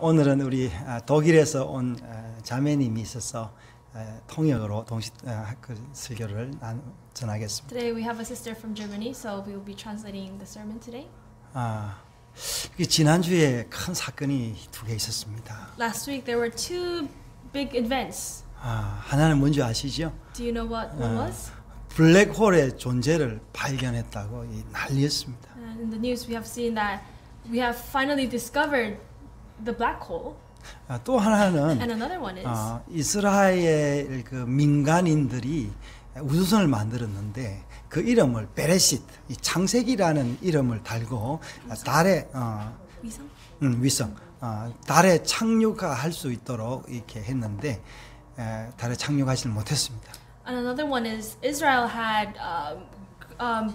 오늘은 우리 독일에서 온 자매님이 있어서 통역으로 동시 그 설교를 전하겠습니다. Today we have a sister from Germany, so we will be translating the sermon today. 지난주에 큰 사건이 두 개 있었습니다. Last week there were two big events. 하나는 뭔지 아시죠? Do you know what one was? 블랙홀의 존재를 발견했다고 난리였습니다. In the news we have seen that we have finally discovered the black hole. 또 하나는 And another one is 이스라엘 그 민간인들이 우주선을 만들었는데 그 이름을 베레시트, 이 창세기라는 이름을 달고 달에 위성 달에 착륙할 수 있도록 이렇게 했는데 달에 착륙하지는 못했습니다. And another one is Israel had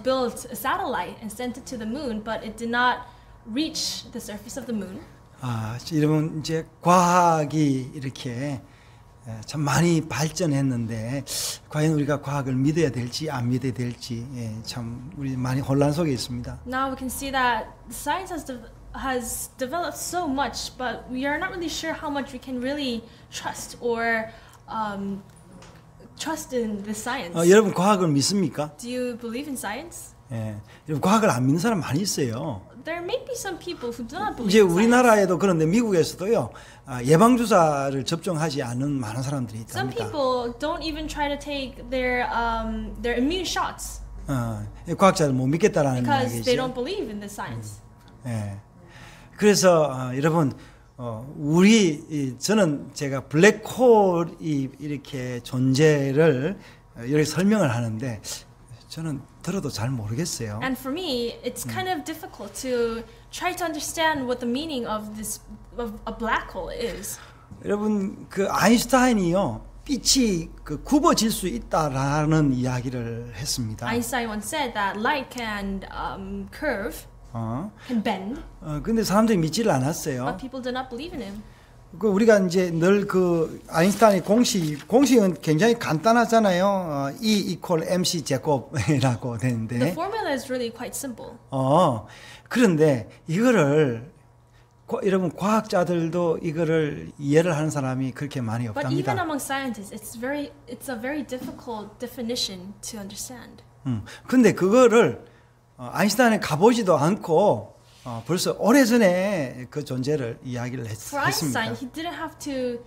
built a satellite and sent it to the moon, but it did not reach the surface of the moon. 여러분 이제 과학이 이렇게 참 많이 발전했는데 과연 우리가 과학을 믿어야 될지 안 믿어야 될지 참 우리 많이 혼란 속에 있습니다. Now we can see that science has developed so much, but we are not really sure how much we can really trust or trust in the science. 여러분 과학을 믿습니까? Do you believe in science? 여러분 과학을 안 믿는 사람 많이 있어요. There may be some people who do not believe 이제 in science. 우리나라에도 그런데 미국에서도요 예방 주사를 접종하지 않은 많은 사람들이 Some 있답니다. people don't even try to take their immune shots 과학자를 못 믿겠다라는 because they don't 이야기죠. believe in the science. 그래서 여러분 저는 제가 블랙홀이 이렇게 존재를 이렇게 설명을 하는데 저는 들어도 잘 모르겠어요. And for me, it's kind of difficult to try to understand what the meaning of a black hole is. 여러분 그 아인슈타인이요 빛이 그 굽어질 수 있다라는 이야기를 했습니다. Einstein once said that light can curve, can bend. 근데 사람들이 믿지를 않았어요. But people do not believe in him. 그 우리가 이제 늘 그 아인슈타인의 공식은 굉장히 간단하잖아요. E equal mc 제곱이라고 되는데. The formula is really quite simple. 그런데 이거를 여러분 과학자들도 이거를 이해를 하는 사람이 그렇게 많이 But even 없답니다. among scientists, it's a very difficult definition to understand. 근데 그거를 아인슈타인이 가보지도 않고 벌써 오래전에 그 존재를 이야기를 For 했습니다. Einstein, he didn't have to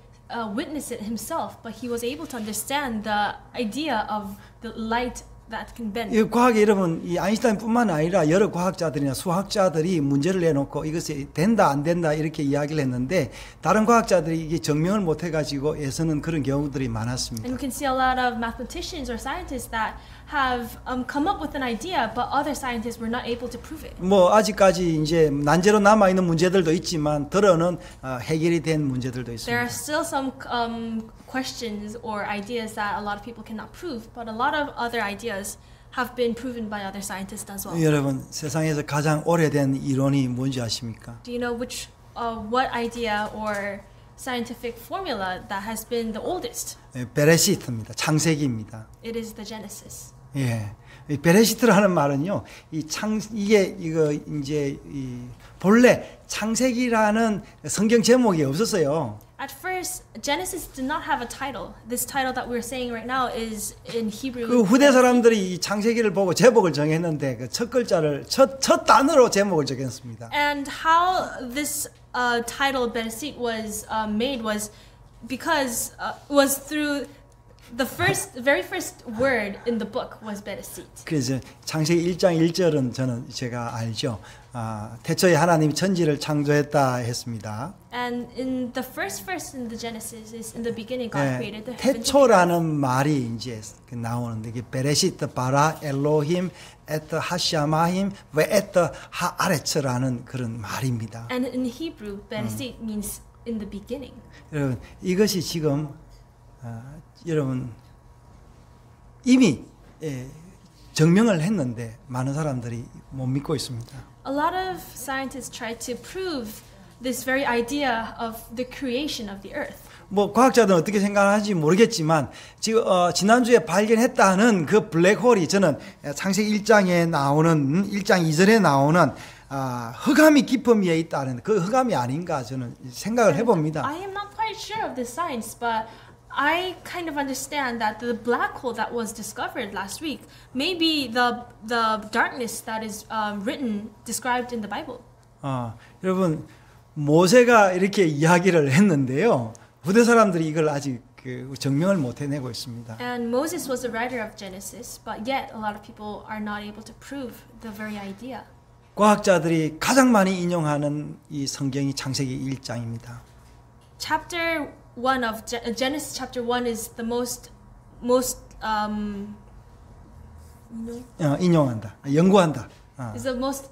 witness it himself, but he was able to understand the idea of the light that can bend. 이 과학에 여러분 이 아인슈타인뿐만 아니라 여러 과학자들이나 수학자들이 문제를 내놓고 이것이 된다 안 된다 이렇게 이야기를 했는데 다른 과학자들이 이게 증명을 못 해가지고 애쓰는 그런 경우들이 많았습니다. And we can see a lot of mathematicians or scientists that have come up with an idea, but other scientists were not able to prove it. 뭐 아직까지 이제 난제로 남아 있는 문제들도 있지만 들어는 해결이 된 문제들도 There are 있습니다. still some questions or ideas that a lot of people cannot prove, but a lot of other ideas have been proven by other scientists as well. 여러분 세상에서 가장 오래된 이론이 뭔지 아십니까? Do you know what idea or scientific formula that has been the oldest? 베레시트입니다. 창세기입니다. It is the Genesis. 이 베레시트라는 말은요, 이게 이제 본래 창세기라는 성경 제목이 없었어요. At first, Genesis did not have a title. This title that we're saying right now is in Hebrew. 그 후대 사람들이 이 창세기를 보고 제목을 정했는데 그 첫 글자를 첫 단어로 제목을 정했습니다. And how this title Bereshit was made was because was through the very first word in the book was Bereshit. 그래서 창세기 1장 1절은 제가 알죠. 태초에 하나님이 천지를 창조했다 했습니다. And in the first verse in the Genesis is in the beginning God created the heavens. 태초라는 말이 이제 나오는데 이게 베레시트 바라 엘로힘 에트 하샤마힘 웨 에트 하아레츠라는 그런 말입니다. And in Hebrew, Bereshit means in the beginning. 여러분 이것이 지금 여러분 이미 증명을 했는데 많은 사람들이 못 믿고 있습니다. A lot of scientists try to prove this very idea of the creation of the earth. 뭐 과학자들은 어떻게 생각하는지 모르겠지만 지금 지난주에 발견했다는 그 블랙홀이 저는 창세기 1장에 나오는 1장 2절에 나오는 흑암이 깊음 위에 있다는 그 흑암이 아닌가 저는 생각을 해봅니다. I am not quite sure of this science, but I kind of understand that the black hole that was discovered last week may be the darkness that is described in the Bible. 여러분 모세가 이렇게 이야기를 했는데요. 후대 사람들이 이걸 아직 증명을 못 해내고 있습니다. And Moses was the writer of Genesis, but yet a lot of people are not able to prove the very idea. 과학자들이 가장 많이 인용하는 이 성경이 창세기 1장입니다. Chapter 1 of Genesis chapter 1 is the most 인용한다. 연구한다. is the most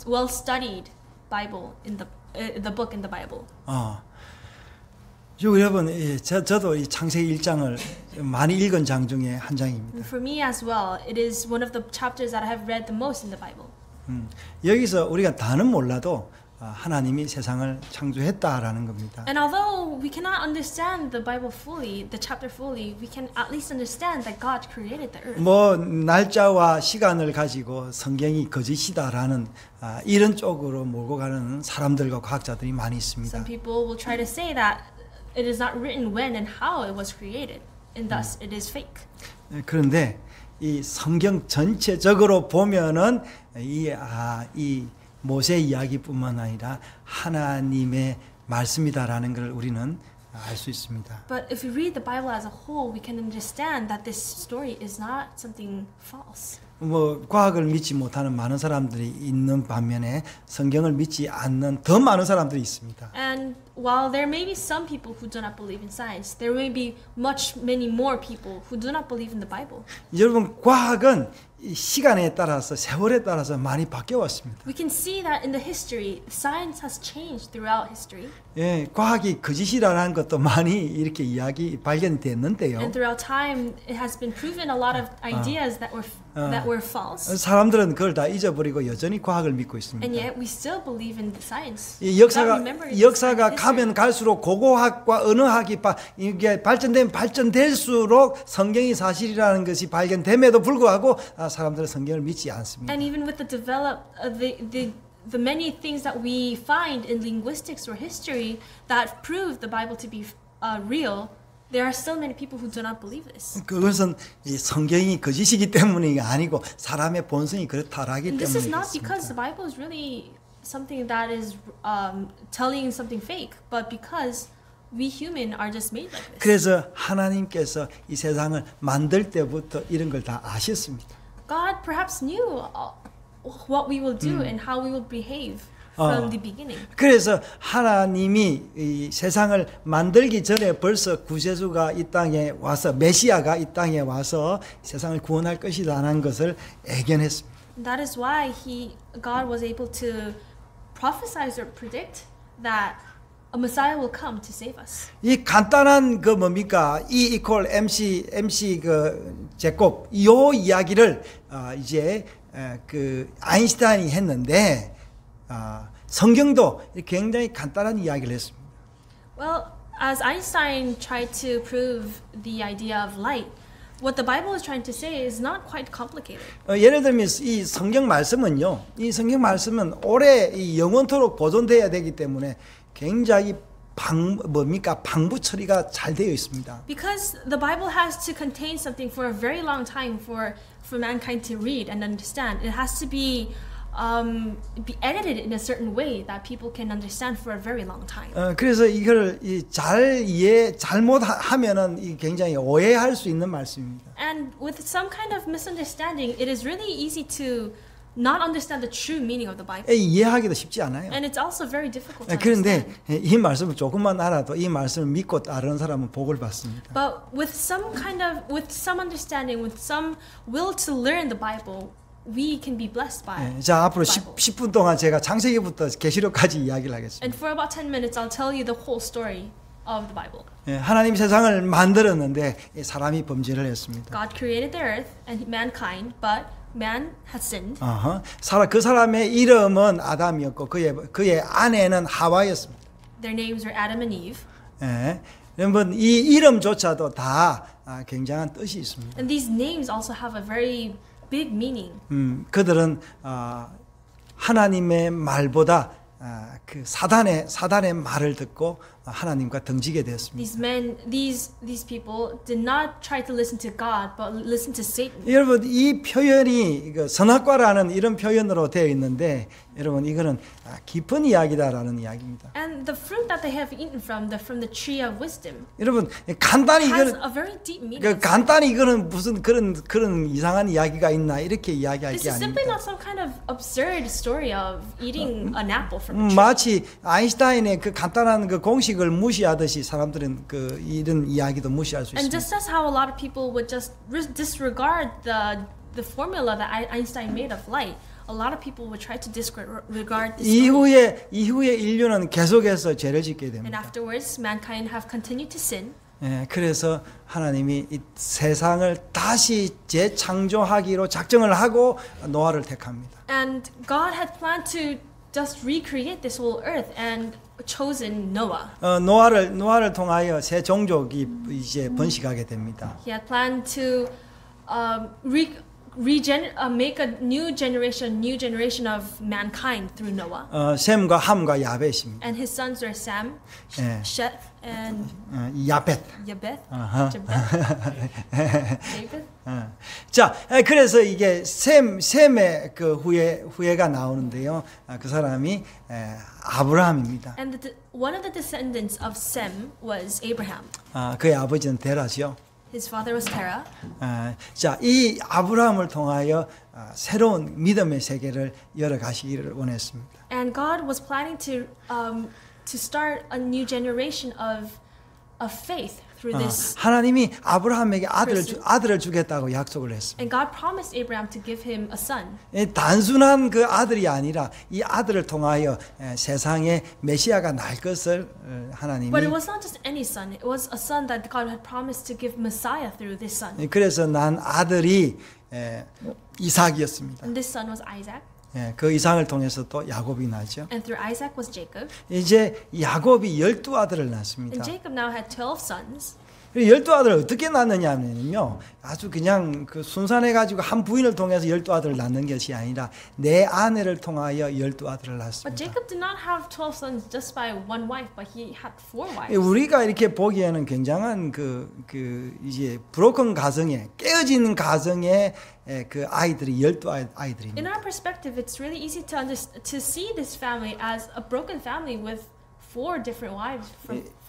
well studied Bible in the book in the Bible. 여러분, 저도 이 창세기 1장을 많이 읽은 장 중에 한 장입니다. For me as well, it is one of the chapters that I have read the most in the Bible. 여기서 우리가 다는 몰라도 하나님이 세상을 창조했다라는 겁니다. And although we cannot understand the Bible fully, the chapter fully, we can at least understand that God created the earth. 뭐 날짜와 시간을 가지고 성경이 거짓이다라는 이런 쪽으로 몰고 가는 사람들과 과학자들이 많이 있습니다. Some people will try to say that it is not written when and how it was created, and thus it is fake. 그런데 이 성경 전체적으로 보면은 이 모세 이야기뿐만 아니라 하나님의 말씀이다라는 걸 우리는 알 수 있습니다. But if we read the Bible as a whole, we can understand that this story is not something false. 뭐 과학을 믿지 못하는 많은 사람들이 있는 반면에 성경을 믿지 않는 더 많은 사람들이 있습니다. And while there may be some people who do not believe in science, there may be many more people who do not believe in the Bible. 여러분 과학은 시간에 따라서 세월에 따라서 많이 바뀌어 왔습니다. We can see that in the history, science has changed throughout history. 예, 과학이 거짓이라는 것도 많이 이렇게 발견이 됐는데요. And throughout time, it has been proven a lot of ideas that were false. 사람들은 그걸 다 잊어버리고 여전히 과학을 믿고 있습니다. And yet we still believe in the science. 이 역사가 가면 갈수록 고고학과 언어학이 이게 발전될수록 성경이 사실이라는 것이 발견됨에도 불구하고 사람들은 성경을 믿지 않습니다. And even with the many things that we find in linguistics or history that prove the Bible to be real, there are still many people who do not believe this. 그것은 이 성경이 거짓이기 때문이 아니고 사람의 본성이 그렇다라기 And 때문에 this is not because the Bible is really something that is telling something fake, but because we human are just made like this. 그래서 하나님께서 이 세상을 만들 때부터 이런 걸 다 아셨습니다. God perhaps knew what we will do and how we will behave from the beginning. 그래서 하나님이 이 세상을 만들기 전에 벌써 구세주가 이 땅에 와서 메시아가 이 땅에 와서 세상을 구원할 것이라는 것을 예견했습니다. That is why God was able to prophesy or predict that a Messiah will come to save us. 이 간단한 그 뭡니까? E equal MC 그 제곱 요 이야기를 이제 그 아인슈타인이 했는데 성경도 굉장히 간단한 이야기를 했습니다. Well, as Einstein tried to prove the idea of light, what the Bible is trying to say is not quite complicated. 예를 들면 이 성경 말씀은요. 이 성경 말씀은 오래 영원토록 보존돼야 되기 때문에 굉장히 방부 처리가 잘 되어 있습니다. Because the Bible has to contain something for a very long time for mankind to read and understand. It has to be edited in a certain way that people can understand for a very long time. 그래서 이걸 잘못하면은 굉장히 오해할 수 있는 말씀입니다. And with some kind of misunderstanding, it is really easy to not understand the true meaning of the Bible. 이해하기도 쉽지 않아요. And it's also very difficult to 그런데 understand. 이 말씀을 조금만 알아도 이 말씀을 믿고 따르는 사람은 복을 받습니다. But with some understanding, with some will to learn the Bible, we can be blessed by it. 자, 앞으로 10분 동안 제가 창세기부터 계시록까지 이야기를 하겠습니다. And for about 10 minutes, I'll tell you the whole story of the Bible. 하나님이 세상을 만들었는데 사람이 범죄를 했습니다. God created the earth and mankind, but man has sinned. 그 사람의 이름은 아담이었고 그의 아내는 하와였습니다. Their names were Adam and Eve. 여러분 이 이름조차도 다 굉장한 뜻이 있습니다. And these names also have a very big meaning. 그들은 하나님의 말보다 그 사단의 말을 듣고 하나님과 등지게 되었습니다. These people did not try to listen to God, but listen to Satan. 여러분 이 표현이 선악과라는 이런 표현으로 되어 있는데 여러분 이거는 깊은 이야기다라는 이야기입니다. And the fruit that they have eaten from the tree of wisdom 여러분 간단히 has 이거는 a very deep meaning. 간단히 이거는 무슨 그런 이상한 이야기가 있나 이렇게 이야기할 This 게 is simply 아닙니다. not some kind of absurd story of eating an apple from a tree. 마치 아인슈타인의 그 간단한 그 공식을 무시하듯이 사람들은 그 이런 이야기도 무시할 수 And 있습니다. just as how a lot of people would just disregard the formula that Einstein made of light, a lot of people would try to disregard this story. 이후에 인류는 계속해서 죄를 짓게 And 됩니다. afterwards, mankind have continued to sin. 예, 그래서 하나님이 이 세상을 다시 재창조하기로 작정을 하고 노아를 택합니다. And God had planned to just recreate this whole earth and chosen Noah. 노아를 통하여 새 종족이 이제 번식하게 됩니다. He had planned to make a new generation of mankind through Noah. 셈과 함과 야벳입니다. And his sons were Sam, 예. Sheth, and 야벳. Japheth. 아하. Japheth. 자, 그래서 이게 셈의 그 후예가 나오는데요. 그 사람이 아브라함입니다. And one of the descendants of Sem was Abraham. 그의 아버지는 데라죠. His father was Terah. 자, 이 아브라함을 통하여 새로운 믿음의 세계를 열어가시기를 원했습니다. And God was planning to start a new generation of faith through this. 하나님이 아브라함에게 아들을 주겠다고 약속을 했습니다. And God promised Abraham to give him a son. 단순한 그 아들이 아니라 이 아들을 통하여 세상에 메시아가 날 것을 하나님이. But it was not just any son. It was a son that God had promised to give Messiah through this son. 그래서 난 아들이 이삭이었습니다. And this son was Isaac. 그 이삭을 통해서 또 야곱이 나죠. And through Isaac was Jacob. 이제 야곱이 12아들을 낳습니다. And Jacob now had 12 sons. 12아들을 어떻게 낳느냐면요. 아주 그냥 그 순산해가지고 한 부인을 통해서 12아들을 낳는 것이 아니라 내 아내를 통하여 12아들을 But 낳습니다. Jacob did not have 12 sons just by one wife, but he had 4 wives. 우리가 이렇게 보기에는 굉장한 이제 브로큰 가정에 깨어진 가정에 그 아이들이 12아이들입니다. In our perspective, it's really easy to see this family as a broken family with 4 different wives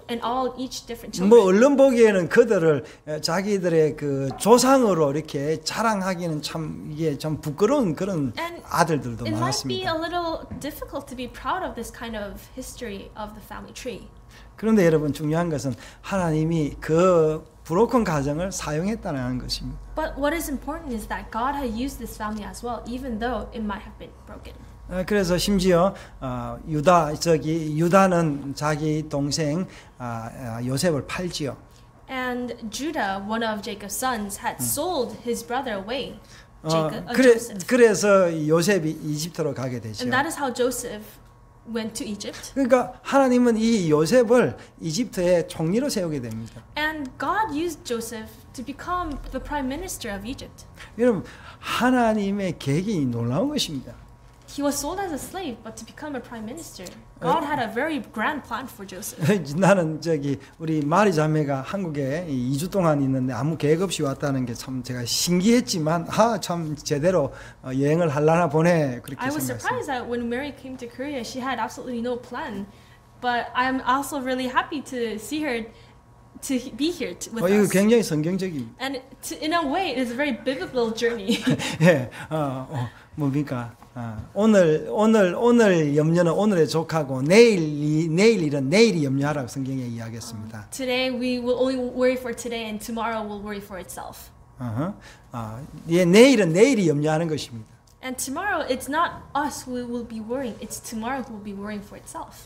and each different children. 뭐 언론 보기에는 그들을 자기들의 그 조상으로 이렇게 자랑하기는 참 이게 좀 부끄러운 그런 아들들도 It might be 많았습니다. a little difficult to be proud of this kind of history of the family tree. 그런데 여러분 중요한 것은 하나님이 그 브로큰 가정을 사용했다는 것입니다. But what is important is that God had used this family as well, even though it might have been broken. 그래서 심지어 유다는 자기 동생 요셉을 팔지요. And Judah, one of Jacob's sons, had sold his brother away. Joseph. 그래서 요셉이 이집트로 가게 되죠. And that is how Joseph went to Egypt. 그러니까 하나님은 이 요셉을 이집트의 총리로 세우게 됩니다. And God used Joseph to become the prime minister of Egypt. 여러분 하나님의 계획이 놀라운 것입니다. He was sold as a slave, but to become a prime minister, God had a very grand plan for Joseph. 나는 우리 마리 자매가 한국에 2주 동안 있는데 아무 계획 없이 왔다는 게 참 제가 신기했지만 참 제대로 여행을 하려나 보네 그렇게 I was 생각했어요. surprised that when Mary came to Korea, she had absolutely no plan. But I'm also really happy to see her to be here with 이거 us. 굉장히 성경적입니다. And in a way, it is a very biblical journey. 예, 뭡니까? 오늘 염려는 오늘의 족하고 내일 일은 내일이 염려하라고 성경에 이야기했습니다. Today we will only worry for today, and tomorrow will worry for itself. 내일은 내일이 염려하는 것입니다. And tomorrow, it's not us who will be worrying; it's tomorrow who will be worrying for itself.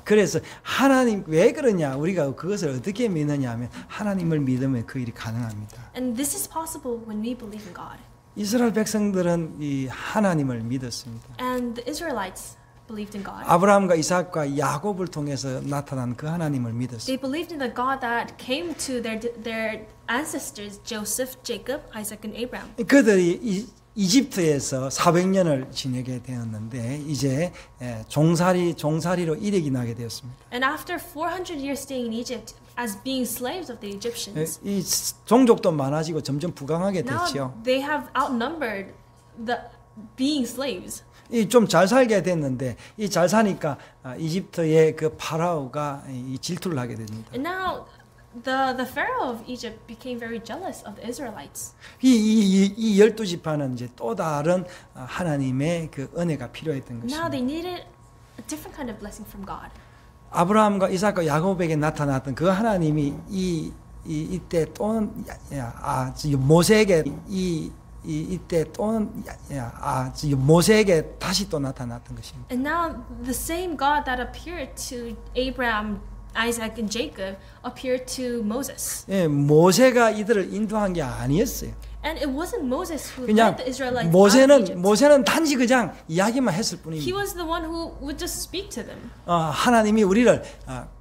그래서 하나님 왜 그러냐? 우리가 그것을 어떻게 믿느냐면 하나님을 믿으면 그 일이 가능합니다. And this is possible when we believe in God. 이스라엘 백성들은 이 하나님을 믿었습니다. And the Israelites believed in God. 아브라함과 이삭과 야곱을 통해서 나타난 그 하나님을 믿었습니다. They believed in the God that came to their ancestors, Joseph, Jacob, Isaac, and Abraham. 그들이 이집트에서 400년을 지내게 되었는데 이제 종살이로 이력이 나게 되었습니다. And after 400 years staying in Egypt as being slaves of the Egyptians, 이 종족도 많아지고 점점 부강하게 now 됐죠. they have outnumbered the being slaves. 이 좀 잘 살게 됐는데 이 잘 사니까 이집트의 그 파라오가 이 질투를 하게 됩니다. And now the Pharaoh of Egypt became very jealous of the Israelites. 이 12지파는 이제 또 다른 하나님의 그 은혜가 필요했던 Now 것입니다. they needed a different kind of blessing from God. 아브라함과 이삭과 야곱에게 나타났던 그 하나님이 이때 또는 모세에게 이때 또는 모세에게 다시 또 나타났던 것입니다. And now the same God that appeared to Abraham, Isaac, and Jacob appeared to Moses. 예, 모세가 이들을 인도한 게 아니었어요. And it wasn't Moses who 그냥 led the Israelites out of Egypt. 모세는 단지 그냥 이야기만 했을 He 뿐입니다. was the one who would just speak to them. 하나님이 우리를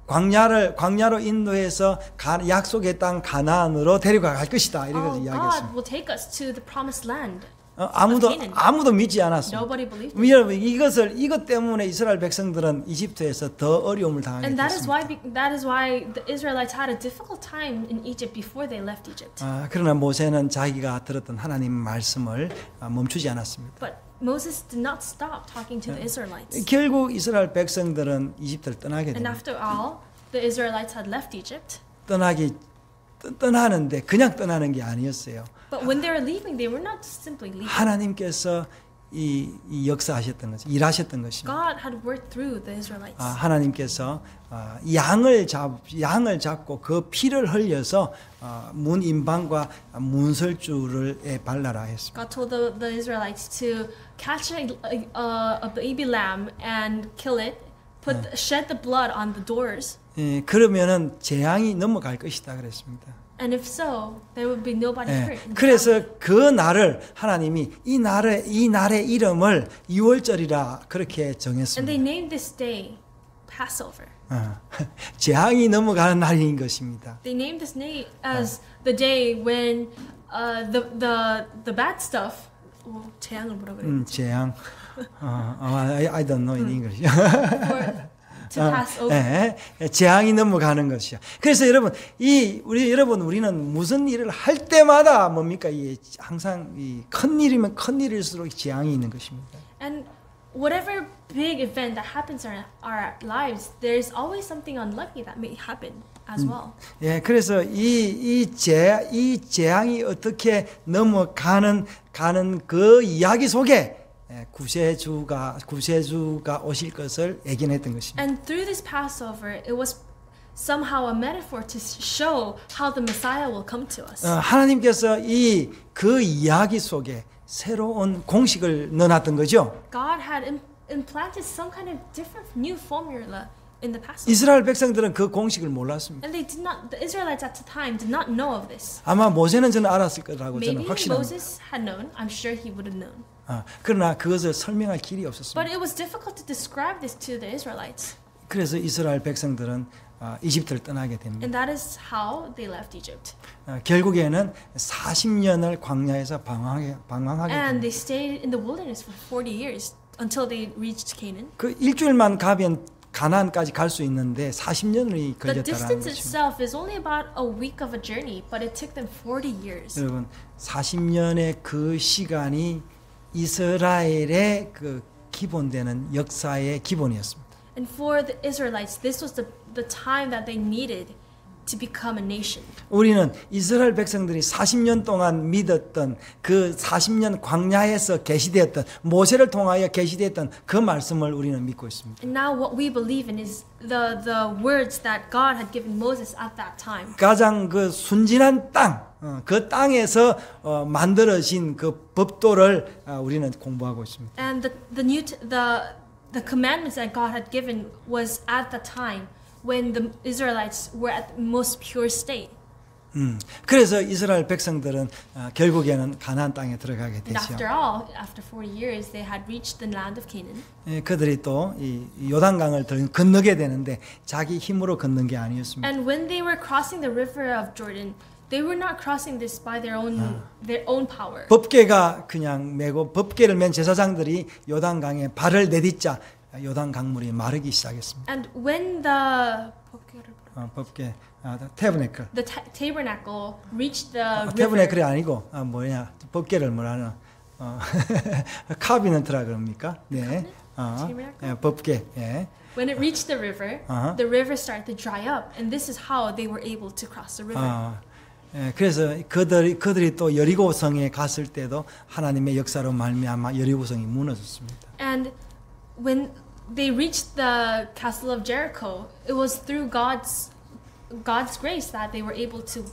광야로 인도해서 약속의 땅 가나안으로 데려갈 것이다 이렇게 God 이야기했습니다. will take us to the promised land. 아무도 믿지 않았습니다. Nobody believed it. 여러분 이것 때문에 이스라엘 백성들은 이집트에서 더 어려움을 당하게 And 됐습니다. that is why the Israelites had a difficult time in Egypt before they left Egypt. 그러나 모세는 자기가 들었던 하나님의 말씀을 멈추지 않았습니다. But Moses did not stop talking to the Israelites. 결국 이스라엘 백성들은 이집트를 떠나게 And 됩니다. after all, the Israelites had left Egypt. 떠나는데 그냥 떠나는 게 아니었어요. But when they were leaving, they were not simply leaving. 하나님께서 이 역사하셨던 것이 일하셨던 것입니다. God had worked through the Israelites. 하나님께서 양을 잡고 그 피를 흘려서 문인방과 문설주를 발라라 했습니다. God told the Israelites to catch a baby lamb and kill it, shed the blood on the doors. 그러면은 재앙이 넘어갈 것이다 그랬습니다. And if so, there would be nobody hurt. 그래서 그 날을 하나님이 이 날의 이름을 유월절이라 그렇게 And 정했습니다. they named this day Passover. 재앙이 넘어가는 날인 것입니다. They named this day as the day when the bad stuff. 재앙을 뭐라 그래요? 재앙. I don't know in English. To pass over. 재앙이 넘어가는 것이야. 그래서 여러분, 우리는 무슨 일을 할 때마다 뭡니까? 항상 큰 일이면 큰 일일수록 재앙이 있는 것입니다. And whatever big event that happens in our lives, there's always something unlucky that may happen as well. 그래서 이 재앙이 어떻게 넘어가는 그 이야기 속에 구세주가 오실 것을 예견했던 것입니다. And through this Passover, it was somehow a metaphor to show how the Messiah will come to us. 하나님께서 그 이야기 속에 새로운 공식을 넣어놨던 거죠. God had implanted some kind of different new formula in the Passover. 이스라엘 백성들은 그 공식을 몰랐습니다. And the Israelites at the time did not know of this. 아마 모세는 저는 알았을 거라고 저는 Maybe 확신합니다. Moses had known. I'm sure he would have known. 그러나 그것을 설명할 길이 없었습니다. But it was difficult to describe this to the Israelites. 그래서 이스라엘 백성들은 이집트를 떠나게 됩니다. And that is how they left Egypt. 결국에는 40년을 광야에서 방황하게 And 됩니다. they stayed in the wilderness for 40 years until they reached Canaan. 그 일주일만 가면 가나안까지 갈 수 있는데 40년이 The 걸렸다라는 distance 것입니다. itself is only about a week of a journey, but it took them 40 years. 여러분 40년의 그 시간이 이스라엘의 그 기본되는 역사의 기본이었습니다. And for the Israelites, this was the time that they needed to become a nation. 우리는 이스라엘 백성들이 40년 동안 믿었던 그 40년 광야에서 계시되었던 모세를 통하여 계시되었던 그 말씀을 우리는 믿고 있습니다. And now what we believe in is the words that God had given Moses at that time. 가장 그 순진한 땅, 그 땅에서 만들어진 그 법도를 우리는 공부하고 있습니다. And the commandments that God had given was at the time when the Israelites were at the most pure state. 그래서 이스라엘 백성들은 결국에는 가나안 땅에 들어가게 And 되죠. after all, after 40 years, they had reached the land of Canaan. 그들이 또 이 요단강을 건너게 되는데 자기 힘으로 건넌 게 아니었습니다. And when they were crossing the river of Jordan, They were not crossing this by their own power. 법궤가 그냥 메고 법궤를 맨 제사장들이 요단강에 발을 내딛자 요단 강물이 마르기 시작했습니다. And when the 법궤, tabernacle. the tabernacle reached the river, tabernacle 아니고 뭐냐 법궤를 뭐라나 카비넌트라 그럽니까? 네, tabernacle? 법궤. 예. When it reached the river started to dry up, and this is how they were able to cross the river. 그래서 그들이 또 여리고성에 갔을 때도 하나님의 역사로 말미암아 여리고성이 무너졌습니다. And when they reached the castle of Jericho, it was through God's grace that they were able to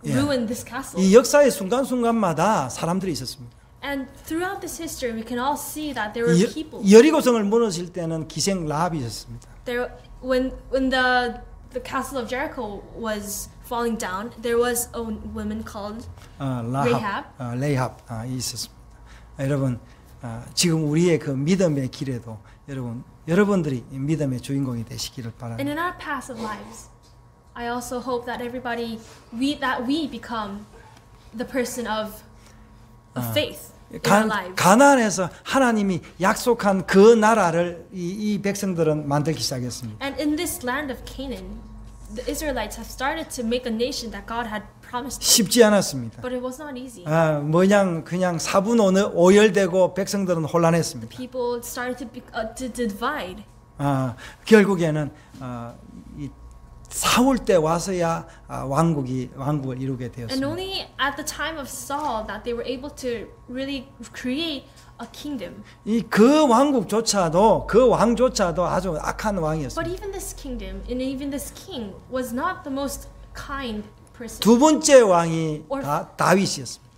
ruin this castle. 이 역사의 순간순간마다 사람들이 있었습니다. And throughout this history, we can all see that there were people. 여리고성을 무너질 때는 기생 라합이 있었습니다. There, when the castle of Jericho was falling down, there was a woman called 레이합 있었습니다. 여러분 지금 우리의 그 믿음의 길에도 여러분들이 믿음의 주인공이 되시기를 바랍니다. And in our path of lives, I also hope that we become the person of faith in our lives. 가나안에서 하나님이 약속한 그 나라를 이 백성들은 만들기 시작했습니다. And in this land of Canaan, the Israelites have started to make a nation that God had promised them. 쉽지 않았습니다. But it was not easy. 그냥 사분오열되고 백성들은 혼란했습니다. People started to divide. 결국에는 이 사울 때 와서야 왕국을 이루게 되었습니다. And only at the time of Saul that they were able to really create a kingdom. 그 왕국조차도 그 왕조차도 아주 악한 왕이었습니다. But even this kingdom and even this king was not the most kind person. 두 번째 왕이 다윗이었습니다.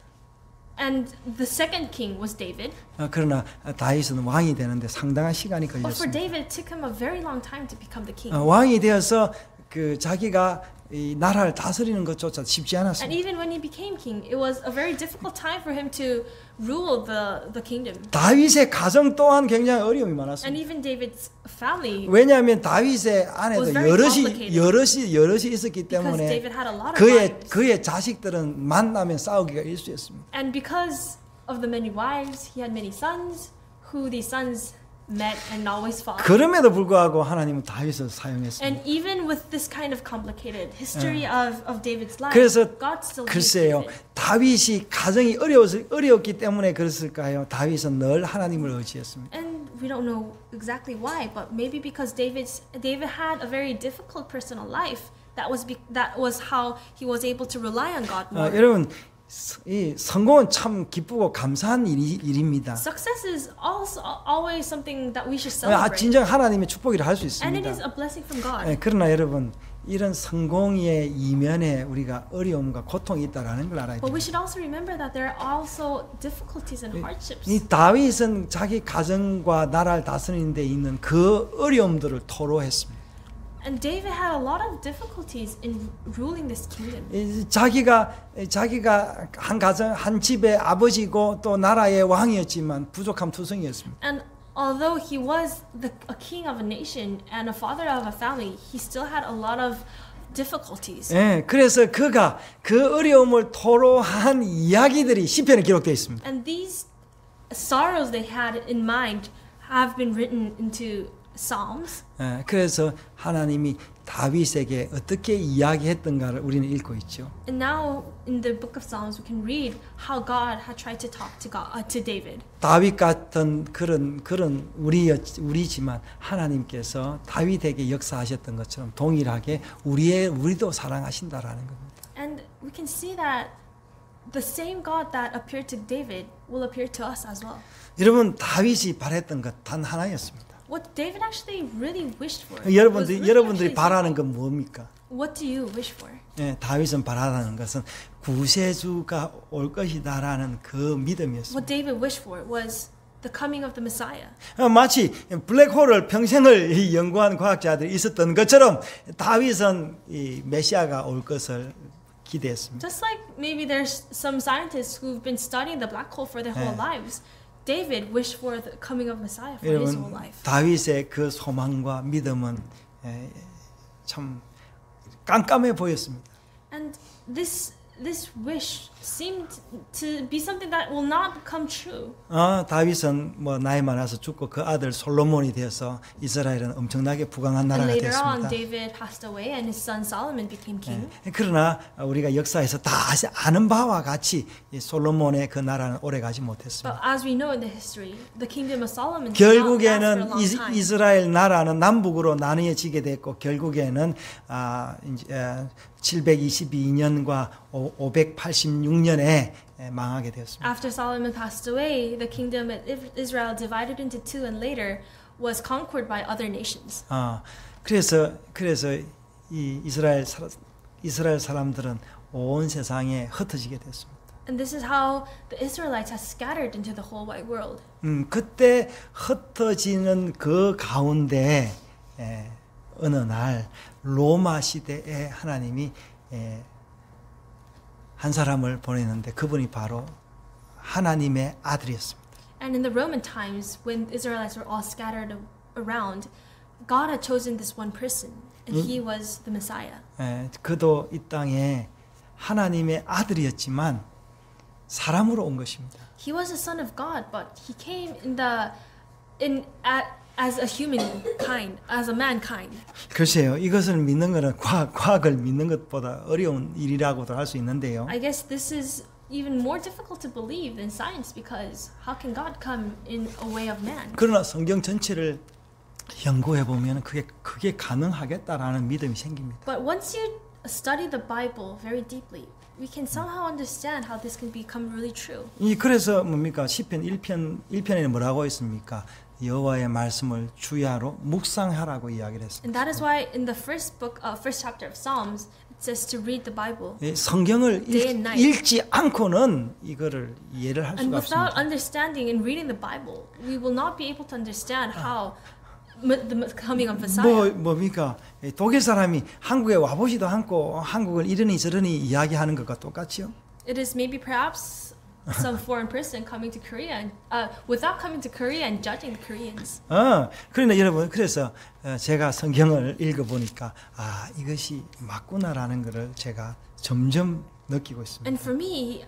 And the second king was David. 그러나 다윗은 왕이 되는데 상당한 시간이 But for 걸렸습니다. David, it took him a very long time to become the king. 왕이 되어서 그 자기가 이 나라를 다스리는 것조차 쉽지 And 않았습니다. even when he became king, it was a very difficult time for him to rule the kingdom. 다윗의 가정 또한 굉장히 어려움이 And 많았습니다. even David's family, 왜냐하면 다윗의 안에도 was very 여럿이 있었기 because 때문에 David had a lot of wives. 그의 자식들은 만나면 싸우기가 일쑤였습니다. And because of the many wives, he had many sons, who these sons met and always fought. 그럼에도 불구하고 하나님은 다윗을 사용했습니다. And even with this kind of complicated history of David's life, 그래서 God still used 글쎄요, David. 다윗이 가정이 어려웠기 때문에 그랬을까요? 다윗은 늘 하나님을 의지했습니다. And we don't know exactly why, but maybe because David had a very difficult personal life. That was how he was able to rely on God more. 여러분, 이 성공은 참 기쁘고 감사한 일입니다. Success is also always something that we should celebrate. 진정 하나님의 축복이라 할 수 And it 있습니다. is a blessing from God. 그러나 여러분, 이런 성공의 이면에 우리가 어려움과 고통이 있다라는 걸 알아야 But we 됩니다. should also remember that there are also difficulties and hardships. 이 다윗은 자기 가정과 나라를 다스리는 데 있는 그 어려움들을 토로했습니다. And David had a lot of difficulties in ruling this kingdom. 자기가 한 가정 한 집의 아버지고 또 나라의 왕이었지만 부족함 투성이었습니다. And although he was a king of a nation and a father of a family, he still had a lot of difficulties. 그래서 그가 그 어려움을 토로한 이야기들이 시편에 기록되어 있습니다. And these sorrows they had in mind have been written into Psalms. 그래서 하나님이 다윗에게 어떻게 이야기했던가를 우리는 읽고 있죠. And now in the book of Psalms we can read how God had tried to talk to David. 다윗 같은 그런 우리지만 하나님께서 다윗에게 역사하셨던 것처럼 동일하게 우리도 사랑하신다라는 겁니다. And we can see that the same God that appeared to David will appear to us as well. 여러분 다윗이 바랬던 것 단 하나였습니다. What David actually really wished for. 여러분들이 바라는 건 뭡니까? What do you wish for? 다윗은 바라는 것은 구세주가 올 것이다라는 그 믿음이었습니다. What David wished for was the coming of the Messiah. 마치 블랙홀을 평생을 연구한 과학자들이 있었던 것처럼 다윗은 이 메시아가 올 것을 기대했습니다. Just like maybe there's some scientists who've been studying the black hole for their whole lives. David wished for the coming of Messiah for his whole life. 다윗의 그 소망과 믿음은 참 깜깜해 보였습니다. And this wish seemed to be something that will not come true. 다윗은 뭐 나이 많아서 죽고 그 아들 솔로몬이 되어서 이스라엘은 엄청나게 부강한 And 나라가 later on, 되었습니다. David passed away, and his son Solomon became king. 그러나 우리가 역사에서 다 아는 바와 같이 이 솔로몬의 그 나라는 오래가지 못했습니다. But as we know in the history, the kingdom of Solomon did not last for a 결국에는 long time. 이스라엘 나라는 남북으로 나뉘어지게 됐고 결국에는 이제 722년과 586년에 망하게 되었습니다. After Solomon passed away, the kingdom of Israel divided into two, and later was conquered by other nations. 그래서 이 이스라엘 사람들은 온 세상에 흩어지게 됐습니다. And this is how the Israelites have scattered into the whole wide world. 그때 흩어지는 그 가운데 어느 날 로마 시대에 하나님이 한 사람을 보내는데 그분이 바로 하나님의 아들이었습니다. And in the Roman times, when the Israelites were all scattered around, God had chosen this one person, and he was the Messiah. 그도 이 땅에 하나님의 아들이었지만 사람으로 온 것입니다. He was the son of God, but he came as a humankind, as a mankind. 글쎄요, 이것을 믿는 것은 과학을 믿는 것보다 어려운 일이라고도 할 수 있는데요. I guess this is even more difficult to believe than science, because how can God come in a way of man? 그러나 성경 전체를 연구해 보면 그게 가능하겠다라는 믿음이 생깁니다. But once you study the Bible very deeply, we can somehow understand how this can become really true. 그래서 뭡니까? 시편 1편에는 뭐라고 했습니까? 여호와의 말씀을 주야로 묵상하라고 이야기를 했습니다. And that is why in the first chapter of Psalms, it says to read the Bible. 성경을 day and night. 읽지 않고는 이거를 이해를 할 And 수가 without 없습니다. understanding and reading the Bible, we will not be able to understand how the coming of Messiah. 뭡니까? 독일 사람이 한국에 와보지도 않고 한국을 이러니 저러니 이야기하는 것과 똑같죠? It is maybe perhaps some foreign person coming to Korea and without coming to Korea and judging the Koreans. 그런데 여러분, 그래서 제가 성경을 읽어보니까 이것이 맞구나라는 것을 제가 점점 느끼고 있습니다. And for me,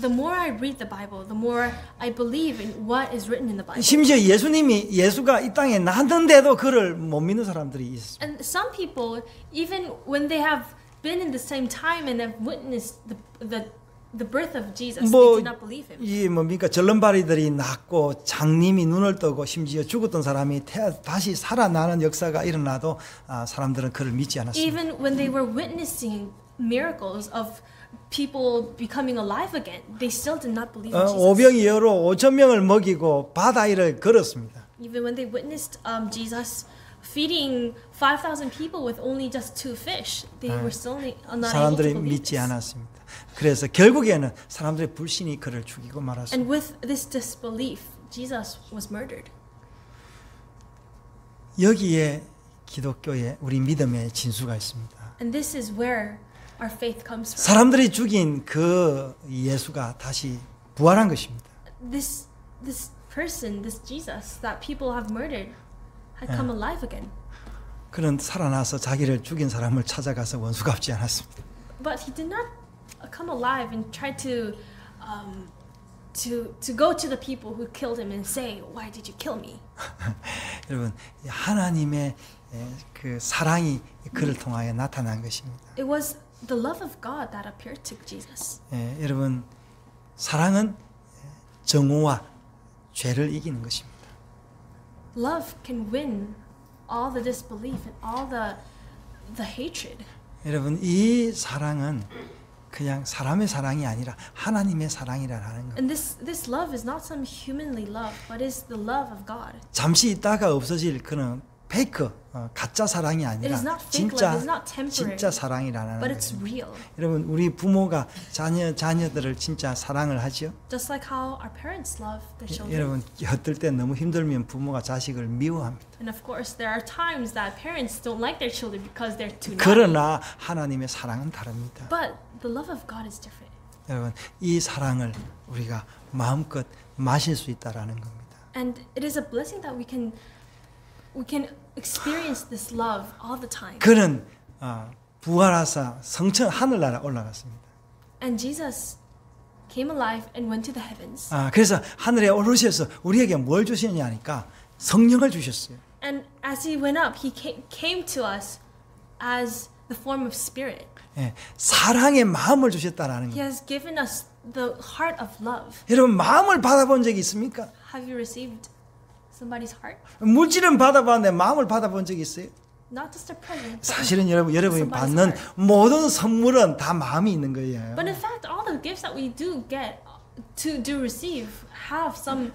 the more I read the Bible, the more I believe in what is written in the Bible. 심지어 예수가 이 땅에 났는데도 그를 못 믿는 사람들이 있습니다. And some people, even when they have been in the same time and have witnessed the birth of Jesus, they did not believe him. 이 뭡니까? 절름발이들이 낫고 장님이 눈을 뜨고 심지어 죽었던 사람이 다시 살아나는 역사가 일어나도 사람들은 그를 믿지 않았습니다. Even when they were witnessing miracles of people becoming alive again, they still did not believe in Jesus. 오병이어로 5,000명을 먹이고 바다 위를 걸었습니다. Even when they witnessed Jesus feeding 5,000 people with only just 2 fish, they were still not able to 사람들이 believe 믿지 this. 않았습니다. 그래서 결국에는 사람들의 불신이 그를 죽이고 말았습니다. And with this disbelief, Jesus was murdered. 여기에 기독교의 우리 믿음의 진수가 있습니다. And this is where our faith comes from. 사람들이 죽인 그 예수가 다시 부활한 것입니다. This person, this Jesus that people have murdered, had come alive again. 그는 살아나서 자기를 죽인 사람을 찾아가서 원수 갚지 않았습니다. But he did not come alive and try to go to the people who killed him and say, "Why did you kill me?" 여러분, 하나님의 그 사랑이 그를 통하여 나타난 것입니다. It was the love of God that appeared to Jesus. 여러분, 사랑은 정오와 죄를 이기는 것입니다. Love can win all the disbelief and all the hatred. 여러분, 이 사랑은 그냥 사람의 사랑이 아니라 하나님의 사랑이라는 것. And this love is not some humanly love, but is the love of God. 잠시 있다가 없어질 그는 페이크, 가짜 사랑이 It 아니라 is not fake love, it is not temporary, 진짜 사랑이라는 but it's 거예요. real. 여러분, 우리 부모가 자녀들을 진짜 사랑을 하죠. Just like how our parents love their children. 여러분, 어떨 때 너무 힘들면 부모가 자식을 미워합니다. And of course, there are times that parents don't like their children because they're too naughty. 그러나 하나님의 사랑은 다릅니다. But the love of God is different. 여러분, 이 사랑을 우리가 마음껏 마실 수 있다라는 겁니다. And it is a blessing that we can experience this love all the time. 그는 부활하사 성천 하늘나라 올라갔습니다. And Jesus came alive and went to the heavens. 그래서 하늘에 오르셔서 우리에게 뭘 주시느냐 하니까 성령을 주셨어요. And as he went up, he came to us as the form of spirit. 예, 사랑의 마음을 주셨다라는 He 거예요. has given us the heart of love. 여러분 마음을 받아본 적이 있습니까? Have you received somebody's heart? 물질은 받아봤는데 마음을 받아본 적이 있어요? Not just a present. 사실은 여러분이 somebody's 받는 heart. 모든 선물은 다 마음이 있는 거예요. But in fact, all the gifts that we do get to receive have some.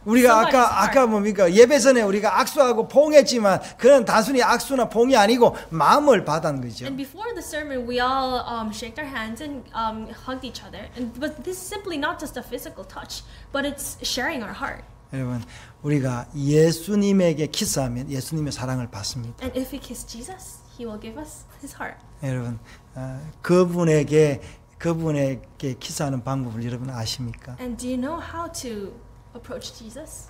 우리가 somebody's 아까 뭡니까 예배 전에 우리가 악수하고 봉했지만 그는 단순히 악수나 봉이 아니고 마음을 받은 거죠. And before the sermon, we all shaked our hands and hugged each other. But this is simply not just a physical touch, but it's sharing our heart. 여러분 우리가 예수님에게 키스하면 예수님의 사랑을 받습니다. And if we kiss Jesus, He will give us His heart. 여러분 그분에게 키스하는 방법을 여러분 아십니까? And do you know how to approach Jesus?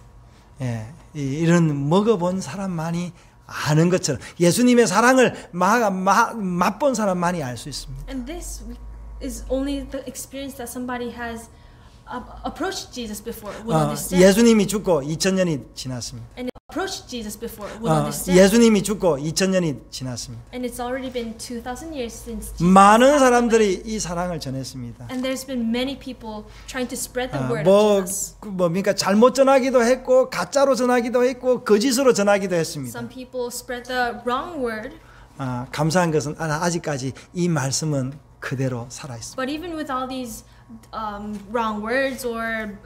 예, 이런 먹어본 사람만이 아는 것처럼 예수님의 사랑을 맛본 사람만이 알 수 있습니다. And this is only the experience that somebody has approached Jesus before will understand. 예수님이 죽고 2000년이 지났습니다. And approached Jesus before will understand. 예수님이 죽고 2000년이 지났습니다. And it's already been 2,000 years since Jesus. 많은 사람들이 이 사랑을 전했습니다. And there's been many people trying to spread the word of Jesus. 뭡니까 잘못 전하기도 했고 가짜로 전하기도 했고 거짓으로 전하기도 했습니다. Some people spread the wrong word. 감사한 것은 아직까지 이 말씀은 그대로 살아 있습니다. But even with all these wrong words or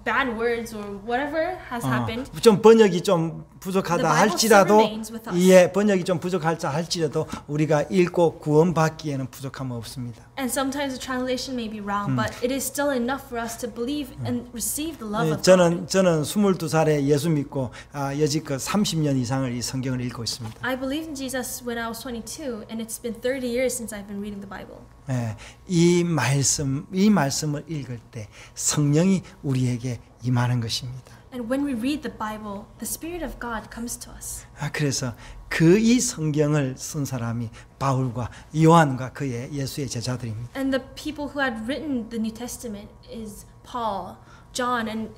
bad words or whatever has happened, 좀 번역이 좀 부족하다 the Bible 할지라도 still remains with us. 예, 번역이 좀 부족할지 할지라도 우리가 읽고 구원받기에는 부족함은 없습니다. And sometimes the translation may be wrong, but it is still enough for us to believe and receive the love of God. 저는 22살에 예수 믿고 여지껏 30년 이상을 이 성경을 읽고 있습니다. I believed in Jesus when I was 22, and it's been 30 years since I've been reading the Bible. 예, 이 말씀을 읽을 때 성령이 우리에게 임하는 것입니다. And when we read the Bible, the Spirit of God comes to us. 그래서 이 성경을 쓴 사람이 바울과 요한과 그의 예수의 제자들입니다. And the people who had written the New Testament is Paul, John, and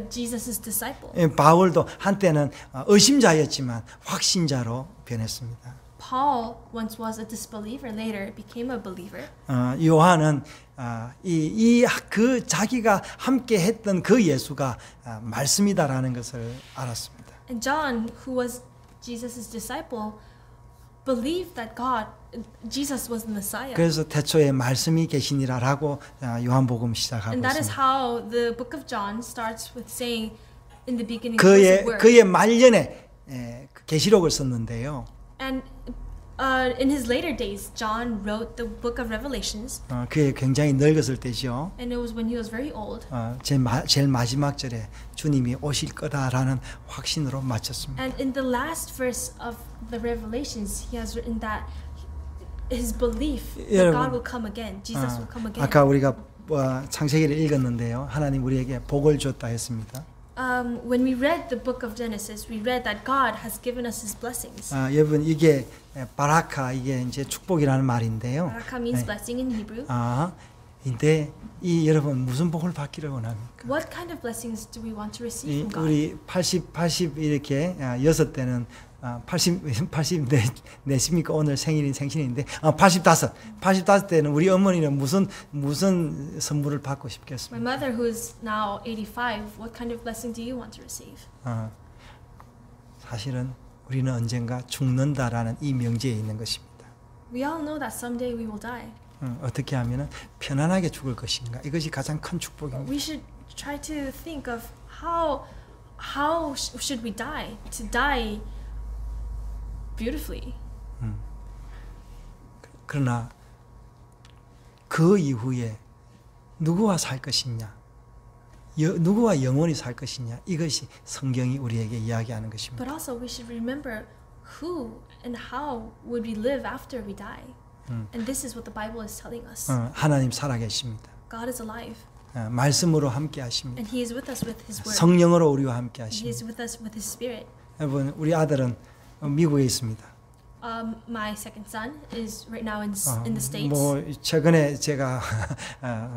Jesus' disciple. 바울도 한때는 의심자였지만 확신자로 변했습니다. Paul once was a disbeliever, later became a believer. 요한은 그 자기가 함께 했던 그 예수가 말씀이다라는 것을 알았습니다. And John, who was Jesus' disciple, believed that Jesus was the Messiah. 그래서 태초에 말씀이 계시니라라고 요한복음 시작하고 And that is 있습니다. how the book of John starts with saying, in the beginning was the Word. 그의 말년에 계시록을 썼는데요. And in his later days, John wrote the book of Revelations. 그게 굉장히 늙었을 때죠. And it was when he was very old. 제일 마지막 절에 주님이 오실 거다라는 확신으로 마쳤습니다. And in the last verse of the Revelations, he has written that his belief that God will come again, Jesus will come again. 아까 우리가 창세기를 읽었는데요. 하나님 우리에게 복을 줬다 했습니다. When we read the book of Genesis, we read that God has given us His blessings. 여러분 이게 바라카 이게 이제 축복이라는 말인데요. Baraka means blessing in Hebrew. 근데 이 여러분 무슨 복을 받기를 원합니까? What kind of blessings do we want to receive from God? 우리 80 이렇게 여섯 때는 80 내십니까? 오늘 생신인데 85 때는 우리 어머니는 무슨 선물을 받고 싶겠습니까? My mother, who is now 85, what kind of blessing do you want to receive? 사실은 우리는 언젠가 죽는다라는 이 명제에 있는 것입니다. We all know that someday we will die. 어떻게 하면은 편안하게 죽을 것인가? 이것이 가장 큰 축복입니다. We should try to think of how should we die? To die beautifully. 그러나 그 이후에 누구와 살 것이냐? 누구와 영원히 살 것이냐? 이것이 성경이 우리에게 이야기하는 것입니다. But also we should remember who and how would we live after we die. And this is what the Bible is telling us. 하나님 살아계십니다. God is alive. 말씀으로 함께 하십니다. And He is with us with His word. 성령으로 우리와 함께 He 하십니다. is with us with His Spirit. 여러분 우리 아들은 미국에 있습니다. My second son is right now in the States. 뭐 최근에 제가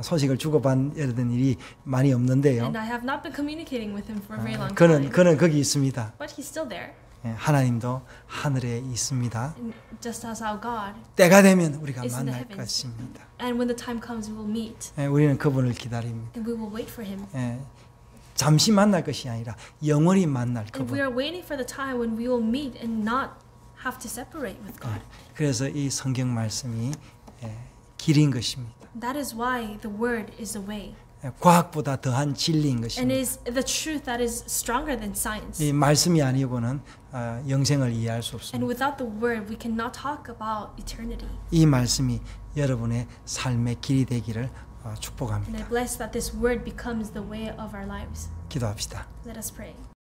소식을 주고받는 일이 많이 없는데요. And I have not been communicating with him for a very long time. 그는 거기 있습니다. But he's still there. 하나님도 하늘에 있습니다. And just as our God 때가 되면 우리가 is in the 만날 heavens. 것입니다. And when the time comes, we will meet. 우리는 그분을 기다립니다. And we will wait for him. 잠시 만날 것이 아니라 영원히 만날 And we 그분. are waiting for the time when we will meet and not have to separate with God. 그래서 이 성경 말씀이 길인 것입니다. That is why the word is the way. 과학보다 더한 진리인 And 것입니다. is the truth that is stronger than science. 이 말씀이 아니고는 영생을 이해할 수 And 없습니다. without the word, we cannot talk about eternity. 이 말씀이 여러분의 삶의 길이 되기를 And 축복합니다. I bless that this word becomes the way of our lives. 기도합시다. Let us pray.